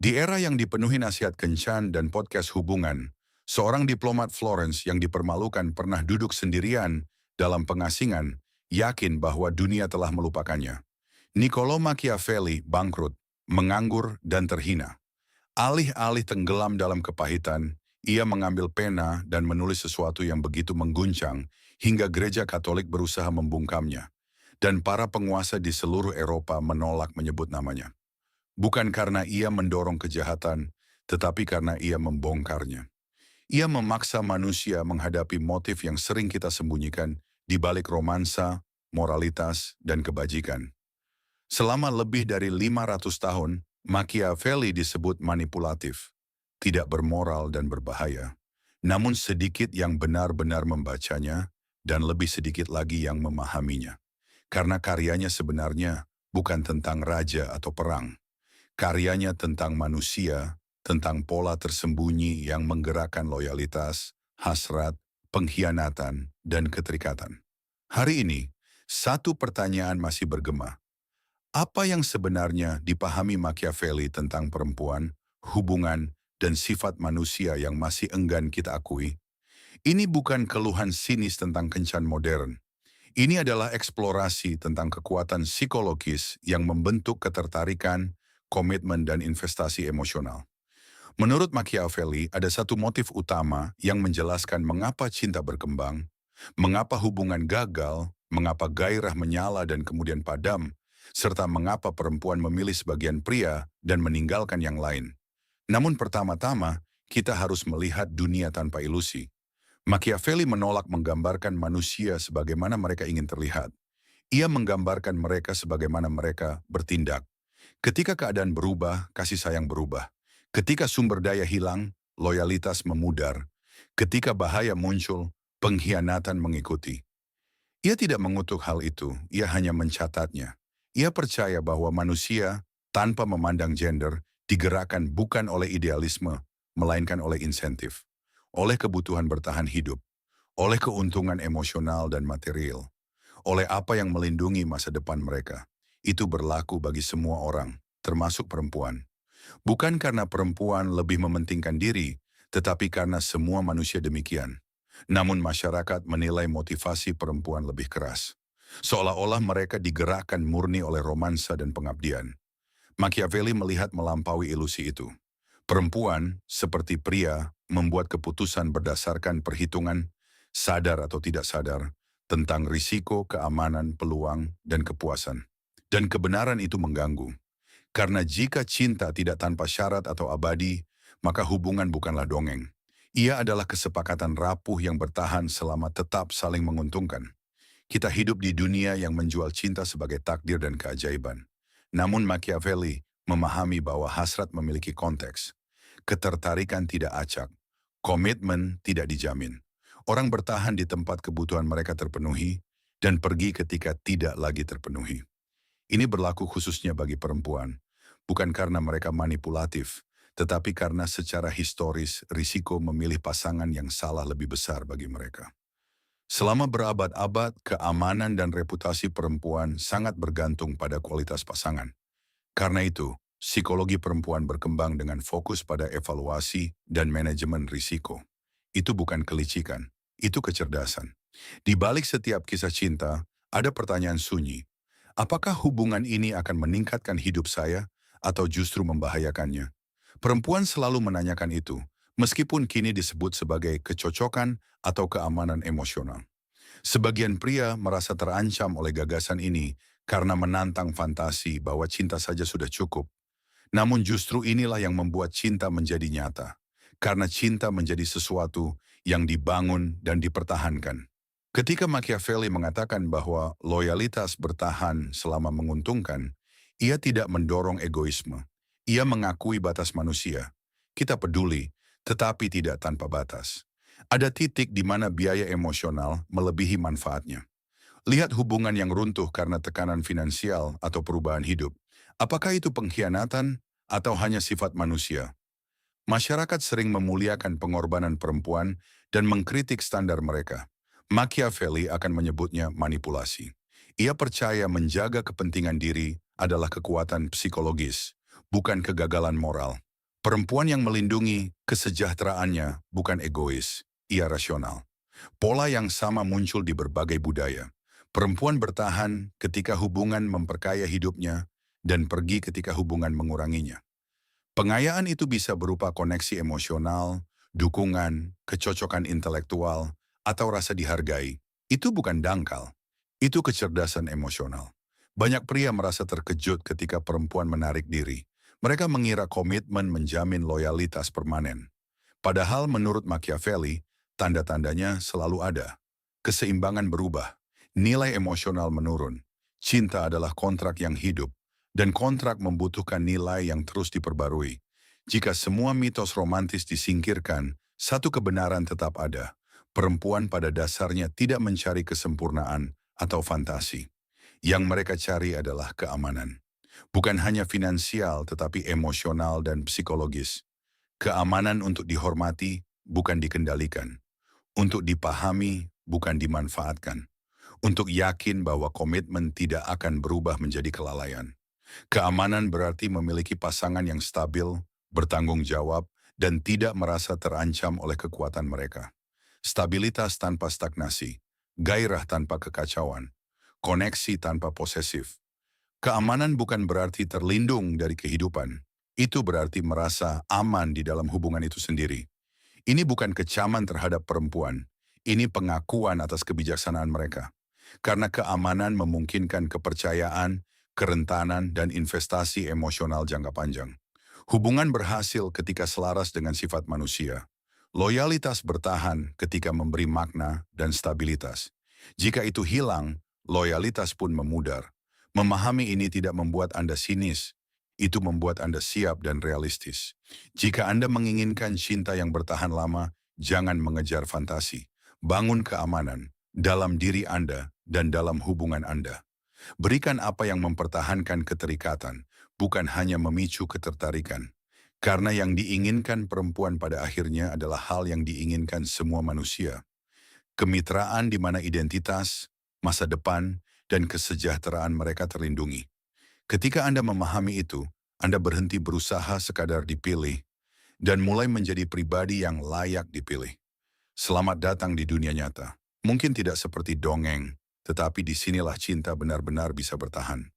Di era yang dipenuhi nasihat kencan dan podcast hubungan, seorang diplomat Florence yang dipermalukan pernah duduk sendirian dalam pengasingan, yakin bahwa dunia telah melupakannya. Niccolo Machiavelli bangkrut, menganggur, dan terhina. Alih-alih tenggelam dalam kepahitan, ia mengambil pena dan menulis sesuatu yang begitu mengguncang hingga gereja Katolik berusaha membungkamnya. Dan para penguasa di seluruh Eropa menolak menyebut namanya. Bukan karena ia mendorong kejahatan, tetapi karena ia membongkarnya. Ia memaksa manusia menghadapi motif yang sering kita sembunyikan di balik romansa, moralitas, dan kebajikan. Selama lebih dari 500 tahun, Machiavelli disebut manipulatif, tidak bermoral dan berbahaya. Namun sedikit yang benar-benar membacanya, dan lebih sedikit lagi yang memahaminya. Karena karyanya sebenarnya bukan tentang raja atau perang. Karyanya tentang manusia, tentang pola tersembunyi yang menggerakkan loyalitas, hasrat, pengkhianatan, dan keterikatan. Hari ini, satu pertanyaan masih bergema. Apa yang sebenarnya dipahami Machiavelli tentang perempuan, hubungan, dan sifat manusia yang masih enggan kita akui? Ini bukan keluhan sinis tentang kencan modern. Ini adalah eksplorasi tentang kekuatan psikologis yang membentuk ketertarikan, komitmen, dan investasi emosional. Menurut Machiavelli, ada satu motif utama yang menjelaskan mengapa cinta berkembang, mengapa hubungan gagal, mengapa gairah menyala dan kemudian padam, serta mengapa perempuan memilih sebagian pria dan meninggalkan yang lain. Namun pertama-tama, kita harus melihat dunia tanpa ilusi. Machiavelli menolak menggambarkan manusia sebagaimana mereka ingin terlihat. Ia menggambarkan mereka sebagaimana mereka bertindak. Ketika keadaan berubah, kasih sayang berubah. Ketika sumber daya hilang, loyalitas memudar. Ketika bahaya muncul, pengkhianatan mengikuti. Ia tidak mengutuk hal itu, ia hanya mencatatnya. Ia percaya bahwa manusia, tanpa memandang gender, digerakkan bukan oleh idealisme, melainkan oleh insentif. Oleh kebutuhan bertahan hidup, oleh keuntungan emosional dan material, oleh apa yang melindungi masa depan mereka. Itu berlaku bagi semua orang, termasuk perempuan. Bukan karena perempuan lebih mementingkan diri, tetapi karena semua manusia demikian. Namun masyarakat menilai motivasi perempuan lebih keras. Seolah-olah mereka digerakkan murni oleh romansa dan pengabdian. Machiavelli melihat melampaui ilusi itu. Perempuan, seperti pria, membuat keputusan berdasarkan perhitungan, sadar atau tidak sadar, tentang risiko, keamanan, peluang, dan kepuasan. Dan kebenaran itu mengganggu. Karena jika cinta tidak tanpa syarat atau abadi, maka hubungan bukanlah dongeng. Ia adalah kesepakatan rapuh yang bertahan selama tetap saling menguntungkan. Kita hidup di dunia yang menjual cinta sebagai takdir dan keajaiban. Namun Machiavelli memahami bahwa hasrat memiliki konteks. Ketertarikan tidak acak. Komitmen tidak dijamin. Orang bertahan di tempat kebutuhan mereka terpenuhi dan pergi ketika tidak lagi terpenuhi. Ini berlaku khususnya bagi perempuan, bukan karena mereka manipulatif, tetapi karena secara historis risiko memilih pasangan yang salah lebih besar bagi mereka. Selama berabad-abad, keamanan dan reputasi perempuan sangat bergantung pada kualitas pasangan. Karena itu, psikologi perempuan berkembang dengan fokus pada evaluasi dan manajemen risiko. Itu bukan kelicikan, itu kecerdasan. Di balik setiap kisah cinta, ada pertanyaan sunyi. Apakah hubungan ini akan meningkatkan hidup saya atau justru membahayakannya? Perempuan selalu menanyakan itu, meskipun kini disebut sebagai kecocokan atau keamanan emosional. Sebagian pria merasa terancam oleh gagasan ini karena menantang fantasi bahwa cinta saja sudah cukup. Namun justru inilah yang membuat cinta menjadi nyata. Karena cinta menjadi sesuatu yang dibangun dan dipertahankan. Ketika Machiavelli mengatakan bahwa loyalitas bertahan selama menguntungkan, ia tidak mendorong egoisme. Ia mengakui batas manusia. Kita peduli, tetapi tidak tanpa batas. Ada titik di mana biaya emosional melebihi manfaatnya. Lihat hubungan yang runtuh karena tekanan finansial atau perubahan hidup. Apakah itu pengkhianatan atau hanya sifat manusia? Masyarakat sering memuliakan pengorbanan perempuan dan mengkritik standar mereka. Machiavelli akan menyebutnya manipulasi. Ia percaya menjaga kepentingan diri adalah kekuatan psikologis, bukan kegagalan moral. Perempuan yang melindungi kesejahteraannya bukan egois, ia rasional. Pola yang sama muncul di berbagai budaya. Perempuan bertahan ketika hubungan memperkaya hidupnya dan pergi ketika hubungan menguranginya. Pengayaan itu bisa berupa koneksi emosional, dukungan, kecocokan intelektual, atau rasa dihargai. Itu bukan dangkal, itu kecerdasan emosional. Banyak pria merasa terkejut ketika perempuan menarik diri. Mereka mengira komitmen menjamin loyalitas permanen. Padahal menurut Machiavelli, tanda-tandanya selalu ada. Keseimbangan berubah, nilai emosional menurun. Cinta adalah kontrak yang hidup, dan kontrak membutuhkan nilai yang terus diperbarui. Jika semua mitos romantis disingkirkan, satu kebenaran tetap ada. Perempuan pada dasarnya tidak mencari kesempurnaan atau fantasi. Yang mereka cari adalah keamanan. Bukan hanya finansial, tetapi emosional dan psikologis. Keamanan untuk dihormati, bukan dikendalikan. Untuk dipahami, bukan dimanfaatkan. Untuk yakin bahwa komitmen tidak akan berubah menjadi kelalaian. Keamanan berarti memiliki pasangan yang stabil, bertanggung jawab, dan tidak merasa terancam oleh kekuatan mereka. Stabilitas tanpa stagnasi, gairah tanpa kekacauan, koneksi tanpa posesif. Keamanan bukan berarti terlindung dari kehidupan. Itu berarti merasa aman di dalam hubungan itu sendiri. Ini bukan kecaman terhadap perempuan. Ini pengakuan atas kebijaksanaan mereka. Karena keamanan memungkinkan kepercayaan, kerentanan, dan investasi emosional jangka panjang. Hubungan berhasil ketika selaras dengan sifat manusia. Loyalitas bertahan ketika memberi makna dan stabilitas. Jika itu hilang, loyalitas pun memudar. Memahami ini tidak membuat Anda sinis, itu membuat Anda siap dan realistis. Jika Anda menginginkan cinta yang bertahan lama, jangan mengejar fantasi. Bangun keamanan dalam diri Anda dan dalam hubungan Anda. Berikan apa yang mempertahankan keterikatan, bukan hanya memicu ketertarikan. Karena yang diinginkan perempuan pada akhirnya adalah hal yang diinginkan semua manusia. Kemitraan di mana identitas, masa depan, dan kesejahteraan mereka terlindungi. Ketika Anda memahami itu, Anda berhenti berusaha sekadar dipilih dan mulai menjadi pribadi yang layak dipilih. Selamat datang di dunia nyata. Mungkin tidak seperti dongeng, tetapi disinilah cinta benar-benar bisa bertahan.